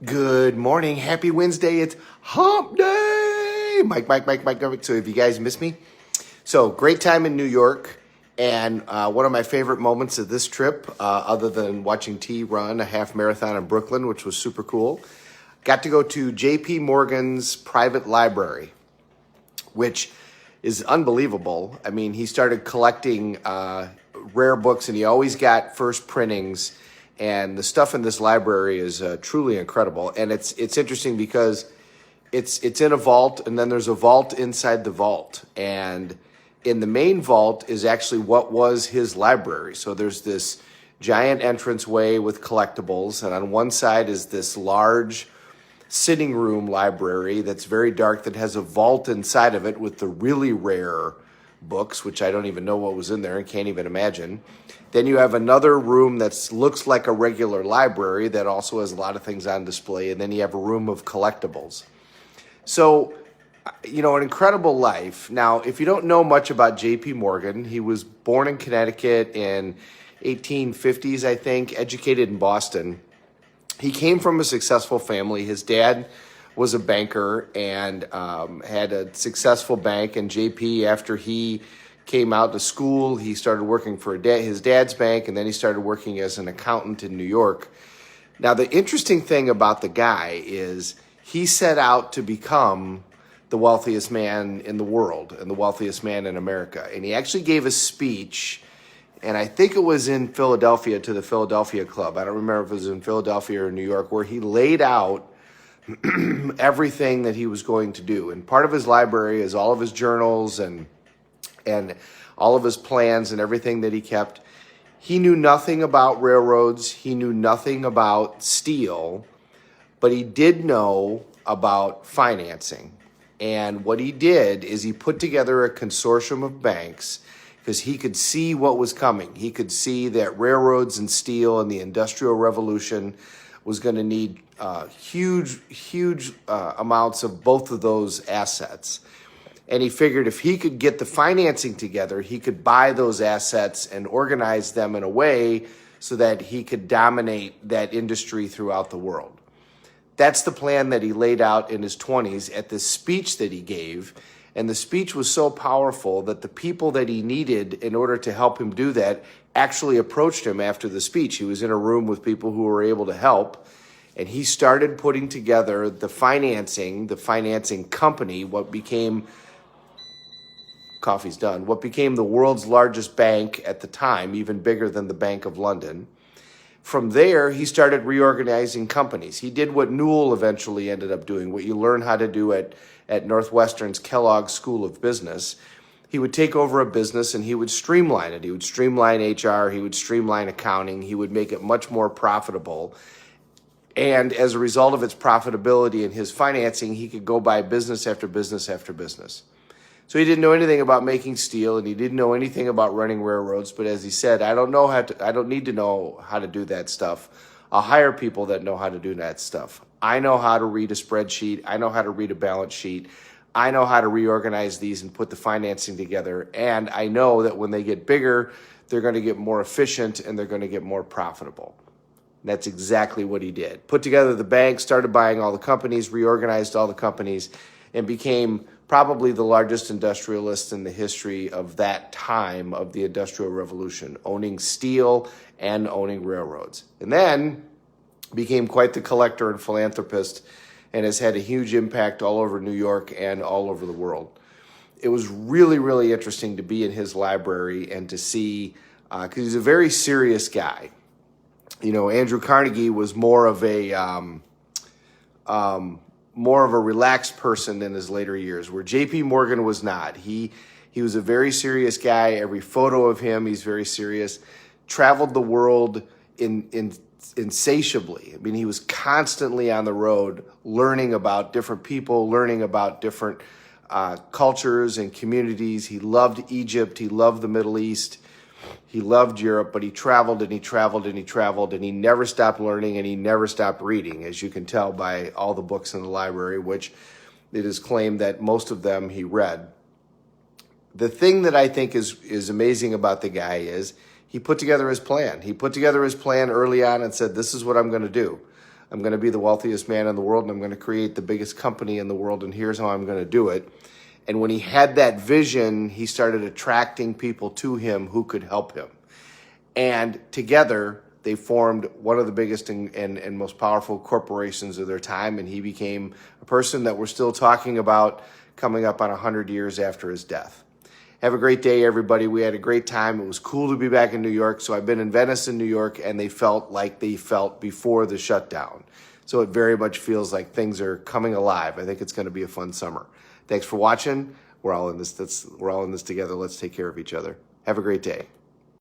Good morning. Happy Wednesday. It's hump day. Mike. So if you guys miss me, so great time in New York. And one of my favorite moments of this trip, other than watching T run a half marathon in Brooklyn, which was super cool, got to go to JP Morgan's private library, which is unbelievable. I mean, he started collecting rare books, and he always got first printings. And the stuff in this library is truly incredible. And it's interesting because it's in a vault, and then there's a vault inside the vault. And in the main vault is actually what was his library. So there's this giant entranceway with collectibles, and on one side is this large sitting room library that's very dark that has a vault inside of it with the really rare books, which I don't even know what was in there and can't even imagine. Then you have another room that looks like a regular library that also has a lot of things on display. And then you have a room of collectibles. So, an incredible life. Now, if you don't know much about JP Morgan, he was born in Connecticut in 1850s, I think, educated in Boston. He came from a successful family. His dad was a banker and had a successful bank. And JP, after he came out to school, he started working for his dad's bank, and then he started working as an accountant in New York. Now, the interesting thing about the guy is he set out to become the wealthiest man in the world and the wealthiest man in America. And he actually gave a speech, and I think it was in Philadelphia to the Philadelphia Club. I don't remember if it was in Philadelphia or New York, where he laid out everything that he was going to do. And part of his library is all of his journals and all of his plans and everything that he kept. He knew nothing about railroads. He knew nothing about steel, but he did know about financing. And what he did is he put together a consortium of banks because he could see what was coming. He could see that railroads and steel and the Industrial Revolution was going to need huge amounts of both of those assets. And he figured if he could get the financing together, he could buy those assets and organize them in a way so that he could dominate that industry throughout the world. That's the plan that he laid out in his 20s at this speech that he gave. And the speech was so powerful that the people that he needed in order to help him do that actually approached him after the speech. He was in a room with people who were able to help. And he started putting together the financing company, what became the world's largest bank at the time, even bigger than the Bank of London. From there, he started reorganizing companies. He did what Newell eventually ended up doing, what you learn how to do at Northwestern's Kellogg School of Business. He would take over a business and he would streamline it. He would streamline HR. He would streamline accounting. He would make it much more profitable. And as a result of its profitability and his financing, he could go buy business after business after business. So he didn't know anything about making steel, and he didn't know anything about running railroads. But as he said, I don't need to know how to do that stuff. I'll hire people that know how to do that stuff. I know how to read a spreadsheet. I know how to read a balance sheet. I know how to reorganize these and put the financing together. And I know that when they get bigger, they're going to get more efficient and they're going to get more profitable. And that's exactly what he did. Put together the bank, started buying all the companies, reorganized all the companies, and became probably the largest industrialist in the history of that time of the Industrial Revolution, owning steel and owning railroads. And then became quite the collector and philanthropist and has had a huge impact all over New York and all over the world. It was really, really interesting to be in his library and to see, because he's a very serious guy. Andrew Carnegie was more of a relaxed person in his later years, where JP Morgan was not. He was a very serious guy. Every photo of him, he's very serious. Traveled the world insatiably. I mean, he was constantly on the road, learning about different people, learning about different cultures and communities. He loved Egypt. He loved the Middle East. He loved Europe, but he traveled and he traveled and he traveled, and he never stopped learning and he never stopped reading, as you can tell by all the books in the library, which it is claimed that most of them he read. The thing that I think is amazing about the guy is he put together his plan. He put together his plan early on and said, this is what I'm going to do. I'm going to be the wealthiest man in the world, and I'm going to create the biggest company in the world, and here's how I'm going to do it. And when he had that vision, he started attracting people to him who could help him. And together, they formed one of the biggest and most powerful corporations of their time, and he became a person that we're still talking about coming up on 100 years after his death. Have a great day, everybody. We had a great time. It was cool to be back in New York. So I've been in Venice and New York, and they felt like they felt before the shutdown. So it very much feels like things are coming alive. I think it's going to be a fun summer. Thanks for watching. We're all in this together. Let's take care of each other. Have a great day.